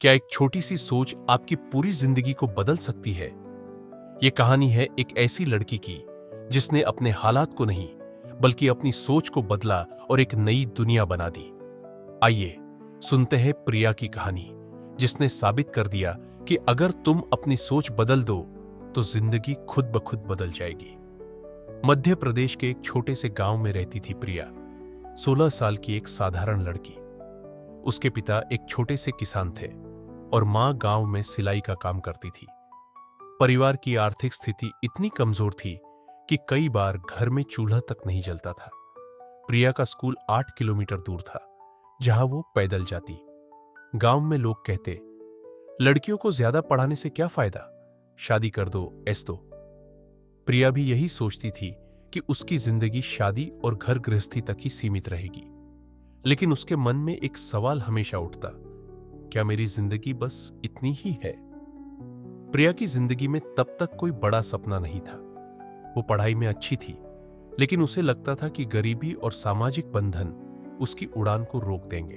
क्या एक छोटी सी सोच आपकी पूरी जिंदगी को बदल सकती है? यह कहानी है एक ऐसी लड़की की जिसने अपने हालात को नहीं बल्कि अपनी सोच को बदला और एक नई दुनिया बना दी। आइए सुनते हैं प्रिया की कहानी, जिसने साबित कर दिया कि अगर तुम अपनी सोच बदल दो तो जिंदगी खुद ब खुद बदल जाएगी। मध्य प्रदेश के एक छोटे से गांव में रहती थी प्रिया, 16 साल की एक साधारण लड़की। उसके पिता एक छोटे से किसान थे और मां गांव में सिलाई का काम करती थी। परिवार की आर्थिक स्थिति इतनी कमजोर थी कि कई बार घर में चूल्हा तक नहीं जलता था। प्रिया का स्कूल 8 किलोमीटर दूर था, जहां वो पैदल जाती। गांव में लोग कहते, लड़कियों को ज्यादा पढ़ाने से क्या फायदा, शादी कर दो, ऐस दो। प्रिया भी यही सोचती थी कि उसकी जिंदगी शादी और घर गृहस्थी तक ही सीमित रहेगी। लेकिन उसके मन में एक सवाल हमेशा उठता, क्या मेरी जिंदगी बस इतनी ही है? प्रिया की जिंदगी में तब तक कोई बड़ा सपना नहीं था। वो पढ़ाई में अच्छी थी, लेकिन उसे लगता था कि गरीबी और सामाजिक बंधन उसकी उड़ान को रोक देंगे।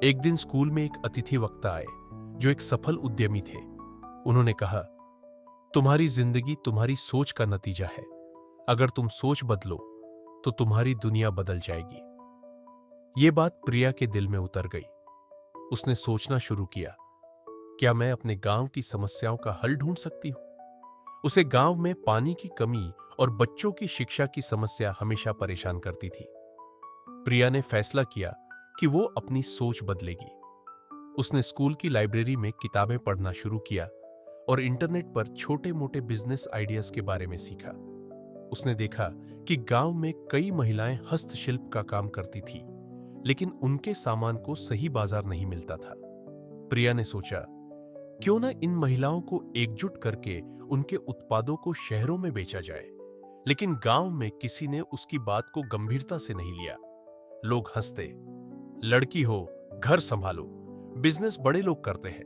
एक दिन स्कूल में एक अतिथि वक्ता आए जो एक सफल उद्यमी थे। उन्होंने कहा, तुम्हारी जिंदगी तुम्हारी सोच का नतीजा है। अगर तुम सोच बदलो तो तुम्हारी दुनिया बदल जाएगी। ये बात प्रिया के दिल में उतर गई। उसने सोचना शुरू किया, क्या मैं अपने गांव की समस्याओं का हल ढूंढ सकती हूं? उसे गांव में पानी की कमी और बच्चों की शिक्षा की समस्या हमेशा परेशान करती थी। प्रिया ने फैसला किया कि वो अपनी सोच बदलेगी। उसने स्कूल की लाइब्रेरी में किताबें पढ़ना शुरू किया और इंटरनेट पर छोटे-मोटे बिजनेस आइडियाज के बारे में सीखा। उसने देखा कि गांव में कई महिलाएं हस्तशिल्प का काम करती थी, लेकिन उनके सामान को सही बाजार नहीं मिलता था। प्रिया ने सोचा, क्यों ना इन महिलाओं को एकजुट करके उनके उत्पादों को शहरों में बेचा जाए। लेकिन गांव में किसी ने उसकी बात को गंभीरता से नहीं लिया। लोग हंसते, लड़की हो, घर संभालो, बिजनेस बड़े लोग करते हैं।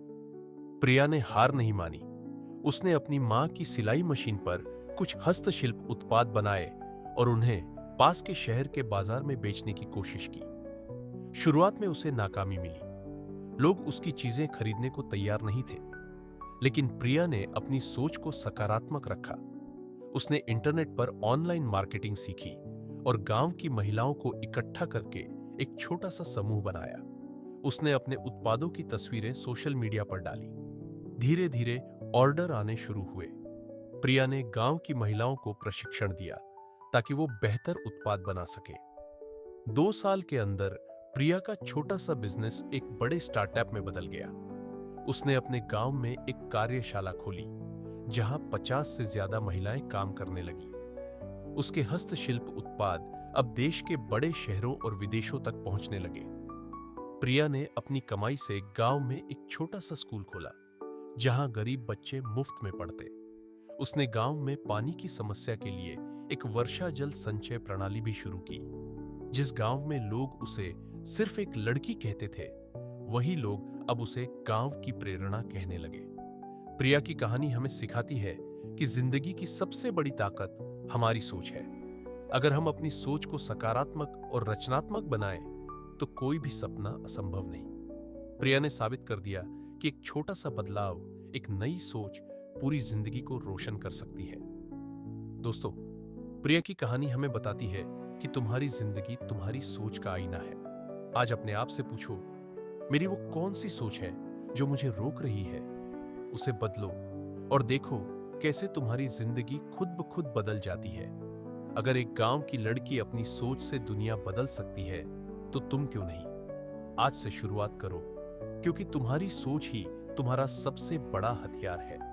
प्रिया ने हार नहीं मानी। उसने अपनी मां की सिलाई मशीन पर कुछ हस्तशिल्प उत्पाद बनाए और उन्हें पास के शहर के बाजार में बेचने की कोशिश की। शुरुआत में उसे नाकामी मिली। लोग उसकी चीजें खरीदने को तैयार नहीं थे, लेकिन प्रिया ने अपनी सोच को सकारात्मक रखा। उसने इंटरनेट पर ऑनलाइन मार्केटिंग सीखी और गांव की महिलाओं को इकट्ठा करके एक छोटा सा समूह बनाया। उसने अपने उत्पादों की तस्वीरें सोशल मीडिया पर डाली। धीरे धीरे ऑर्डर आने शुरू हुए। प्रिया ने गांव की महिलाओं को प्रशिक्षण दिया ताकि वो बेहतर उत्पाद बना सके। 2 साल के अंदर प्रिया का छोटा सा बिजनेस एक बड़े स्टार्टअप में बदल गया। उसने अपने गांव में एक कार्यशाला खोली, जहां 50 से ज्यादा महिलाएं काम करने लगी। उसके हस्तशिल्प उत्पाद अब देश के बड़े शहरों और विदेशों तक पहुंचने लगे। प्रिया ने अपनी कमाई से गांव में एक छोटा सा स्कूल खोला, जहां गरीब बच्चे मुफ्त में पढ़ते। उसने गांव में पानी की समस्या के लिए एक वर्षा जल संचय प्रणाली भी शुरू की। जिस गांव में लोग उसे सिर्फ एक लड़की कहते थे, वही लोग अब उसे गांव की प्रेरणा कहने लगे। प्रिया की कहानी हमें सिखाती है कि जिंदगी की सबसे बड़ी ताकत हमारी सोच है। अगर हम अपनी सोच को सकारात्मक और रचनात्मक बनाएं, तो कोई भी सपना असंभव नहीं। प्रिया ने साबित कर दिया कि एक छोटा सा बदलाव, एक नई सोच पूरी जिंदगी को रोशन कर सकती है। दोस्तों, प्रिया की कहानी हमें बताती है कि तुम्हारी जिंदगी तुम्हारी सोच का आईना है। आज अपने आप से पूछो, मेरी वो कौन सी सोच है जो मुझे रोक रही है? उसे बदलो और देखो कैसे तुम्हारी जिंदगी खुद ब खुद बदल जाती है। अगर एक गांव की लड़की अपनी सोच से दुनिया बदल सकती है, तो तुम क्यों नहीं? आज से शुरुआत करो, क्योंकि तुम्हारी सोच ही तुम्हारा सबसे बड़ा हथियार है।